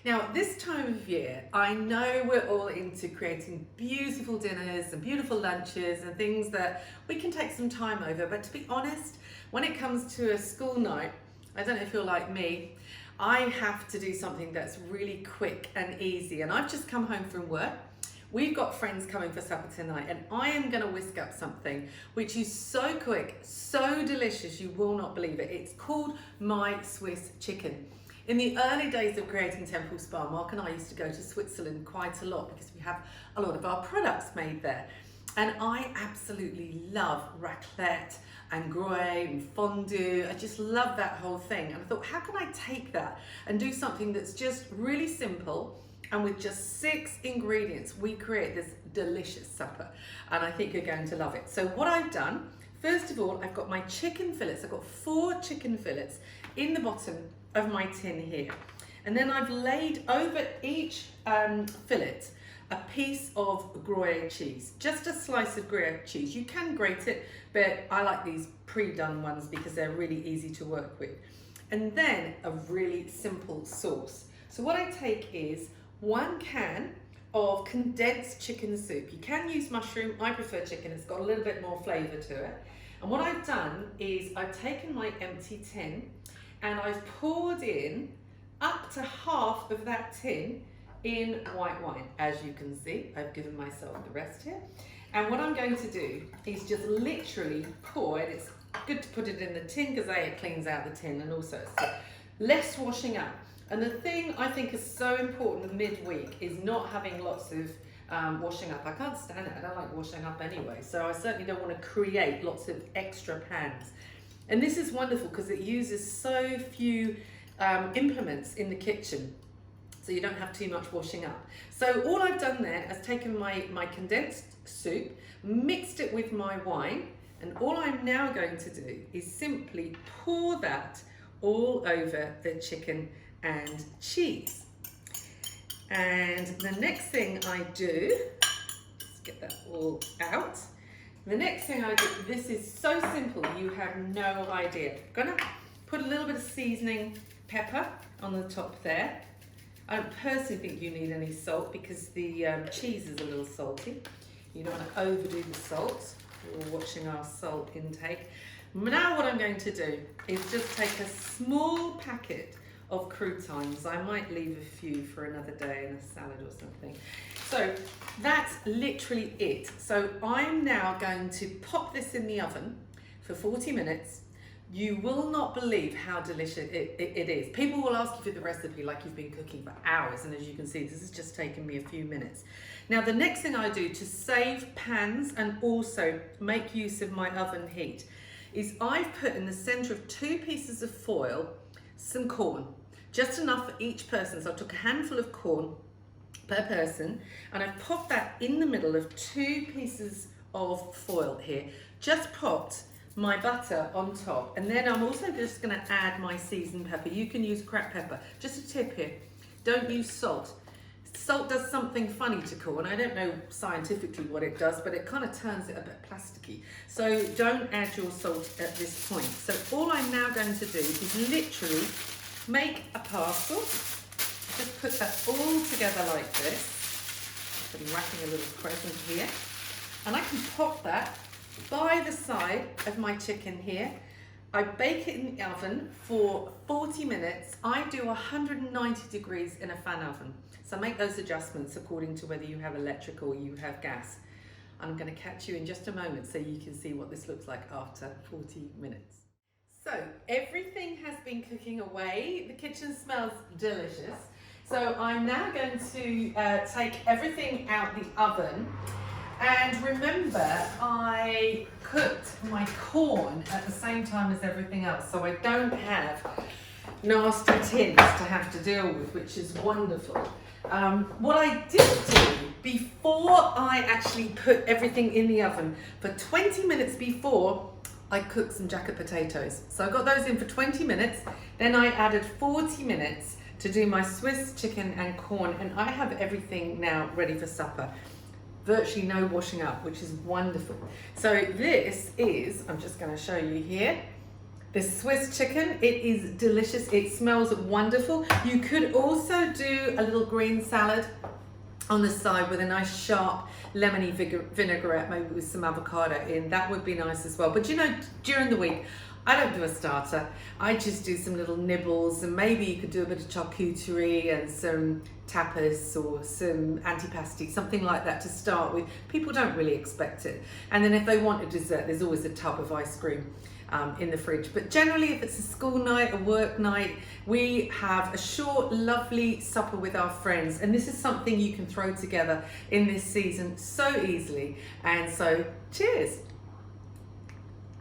Now, this time of year, I know we're all into creating beautiful dinners and beautiful lunches and things that we can take some time over. But to be honest, when it comes to a school night, I don't know if you're like me, I have to do something that's really quick and easy. And I've just come home from work. We've got friends coming for supper tonight, and I am going to whisk up something which is so quick, so delicious, you will not believe it. It's called my Swiss chicken. In the early days of creating Temple Spa, Mark and I used to go to Switzerland quite a lot because we have a lot of our products made there. And I absolutely love raclette and gruyere and fondue. I just love that whole thing. And I thought, how can I take that and do something that's just really simple, and with just 6 ingredients, we create this delicious supper. And I think you're going to love it. So what I've done, first of all, I've got my chicken fillets. I've got 4 chicken fillets in the bottom of my tin here. And then I've laid over each fillet a piece of Gruyere cheese, just a slice of Gruyere cheese. You can grate it, but I like these pre-done ones because they're really easy to work with. And then a really simple sauce. So what I take is 1 can of condensed chicken soup. You can use mushroom, I prefer chicken, it's got a little bit more flavour to it. And what I've done is I've taken my empty tin and I've poured in up to half of that tin in white wine. As you can see, I've given myself the rest here. And what I'm going to do is just literally pour it. It's good to put it in the tin because it cleans out the tin, and also it's less washing up. And the thing I think is so important midweek is not having lots of washing up. I can't stand it, I don't like washing up anyway. So I certainly don't want to create lots of extra pans. And this is wonderful because it uses so few implements in the kitchen, so you don't have too much washing up. So all I've done there is taken my condensed soup, mixed it with my wine, and all I'm now going to do is simply pour that all over the chicken and cheese. And the next thing I do, let's get that all out. The next thing I do, this is so simple, you have no idea. I'm gonna put a little bit of seasoning pepper on the top there. I don't personally think you need any salt because the cheese is a little salty. You don't want to overdo the salt. We're watching our salt intake. Now what I'm going to do is just take a small packet of croutons. I might leave a few for another day in a salad or something. So that's literally it. So I'm now going to pop this in the oven for 40 minutes. You will not believe how delicious it is. People will ask you for the recipe like you've been cooking for hours, and as you can see, this has just taken me a few minutes. Now the next thing I do to save pans and also make use of my oven heat is I've put in the center of 2 pieces of foil some corn, just enough for each person. So I took a handful of corn per person and I've popped that in the middle of 2 pieces of foil here, just popped my butter on top, and then I'm also just going to add my seasoned pepper. You can use cracked pepper. Just a tip here, don't use salt. Salt does something funny to corn. I don't know scientifically what it does, but it kind of turns it a bit plasticky. So don't add your salt at this point. So all I'm now going to do is literally make a parcel. Just put that all together like this. I'm wrapping a little present here. And I can pop that by the side of my chicken here. I bake it in the oven for 40 minutes. I do 190 degrees in a fan oven. So make those adjustments according to whether you have electric or you have gas. I'm going to catch you in just a moment so you can see what this looks like after 40 minutes. So everything has been cooking away. The kitchen smells delicious. So I'm now going to take everything out the oven. And remember, I cooked my corn at the same time as everything else, so I don't have nasty tins to have to deal with, which is wonderful. What I did do before I actually put everything in the oven, for 20 minutes before, I cooked some jacket potatoes. So I got those in for 20 minutes, then I added 40 minutes to do my Swiss chicken and corn, and I have everything now ready for supper. Virtually no washing up, which is wonderful. So this is, I'm just going to show you here, the Swiss chicken. It is delicious. It smells wonderful. You could also do a little green salad on the side with a nice sharp lemony vinaigrette, maybe with some avocado in. That would be nice as well. But you know, during the week, I don't do a starter. I just do some little nibbles, and maybe you could do a bit of charcuterie and some tapas or some antipasti, something like that to start with. People don't really expect it. And then if they want a dessert, there's always a tub of ice cream in the fridge. But generally, if it's a school night, a work night, we have a short, lovely supper with our friends. And this is something you can throw together in this season so easily. And so, cheers.